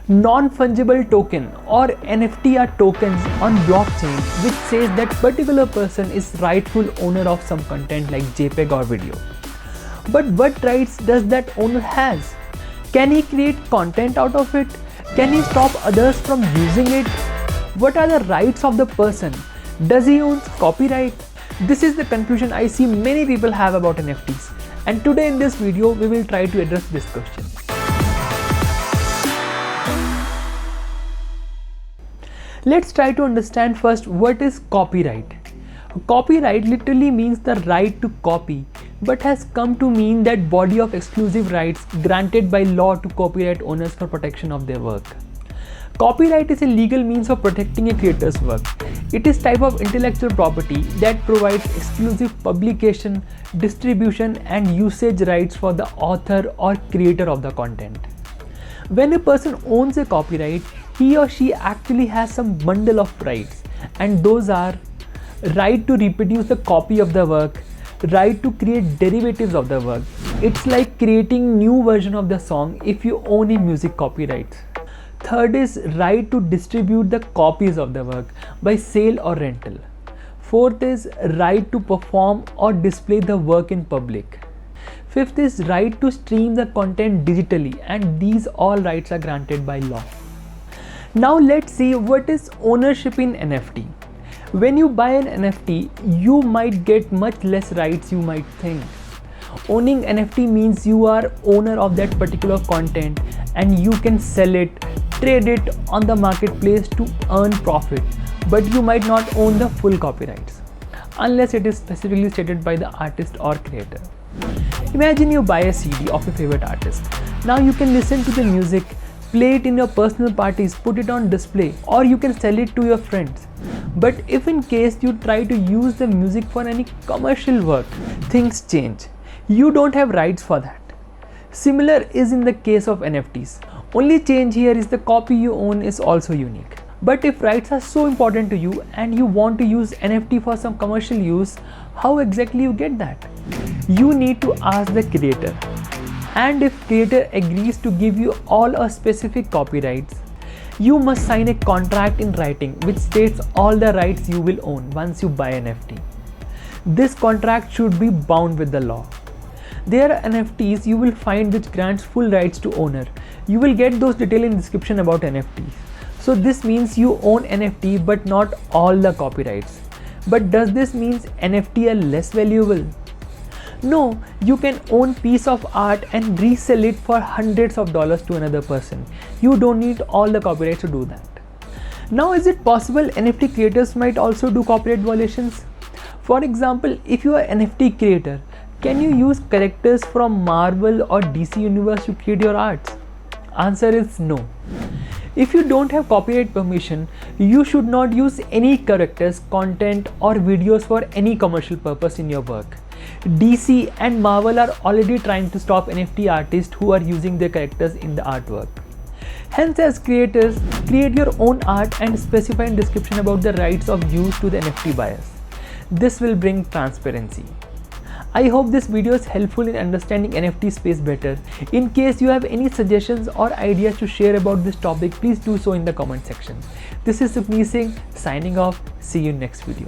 Non-fungible token or NFT are tokens on blockchain which says that particular person is rightful owner of some content like JPEG or video. But what rights does that owner has? Can he create content out of it? Can he stop others from using it? What are the rights of the person? Does he own copyright? This is the confusion I see many people have about NFTs, and today in this video we will try to address this question. Let's try to understand first what is copyright. Copyright literally means the right to copy, but has come to mean that body of exclusive rights granted by law to copyright owners for protection of their work. Copyright is a legal means of protecting a creator's work. It is type of intellectual property that provides exclusive publication, distribution and usage rights for the author or creator of the content. When a person owns a copyright, he or she actually has some bundle of rights, and those are right to reproduce the copy of the work, right to create derivatives of the work. It's like creating new version of the song if you own a music copyright. Third is right to distribute the copies of the work by sale or rental. Fourth is right to perform or display the work in public. Fifth is right to stream the content digitally, and these all rights are granted by law. Now let's see what is ownership in NFT. When you buy an NFT, you might get much less rights you might think. Owning NFT means you are owner of that particular content and you can sell it, trade it on the marketplace to earn profit, but you might not own the full copyrights unless it is specifically stated by the artist or creator. Imagine you buy a CD of your favorite artist. Now you can listen to the music, play it in your personal parties, put it on display, or you can sell it to your friends. But if in case you try to use the music for any commercial work, things change. You don't have rights for that. Similar is in the case of NFTs. Only change here is the copy you own is also unique. But if rights are so important to you and you want to use NFT for some commercial use, how exactly you get that? You need to ask the creator. And if creator agrees to give you all a specific copyrights, you must sign a contract in writing which states all the rights you will own once you buy an NFT. This contract should be bound with the law. There are NFTs you will find which grants full rights to owner. You will get those details in description about NFTs. So this means you own NFT but not all the copyrights. But does this mean NFT are less valuable? No, you can own piece of art and resell it for hundreds of dollars to another person. You don't need all the copyrights to do that. Now, is it possible NFT creators might also do copyright violations? For example, if you are an NFT creator, can you use characters from Marvel or DC universe to create your arts? Answer is no. If you don't have copyright permission, you should not use any characters, content or videos for any commercial purpose in your work. DC and Marvel are already trying to stop NFT artists who are using their characters in the artwork. Hence, as creators, create your own art and specify in description about the rights of use to the NFT buyers. This will bring transparency. I hope this video is helpful in understanding NFT space better. In case you have any suggestions or ideas to share about this topic, please do so in the comment section. This is Sukhneet Singh signing off. See you in next video.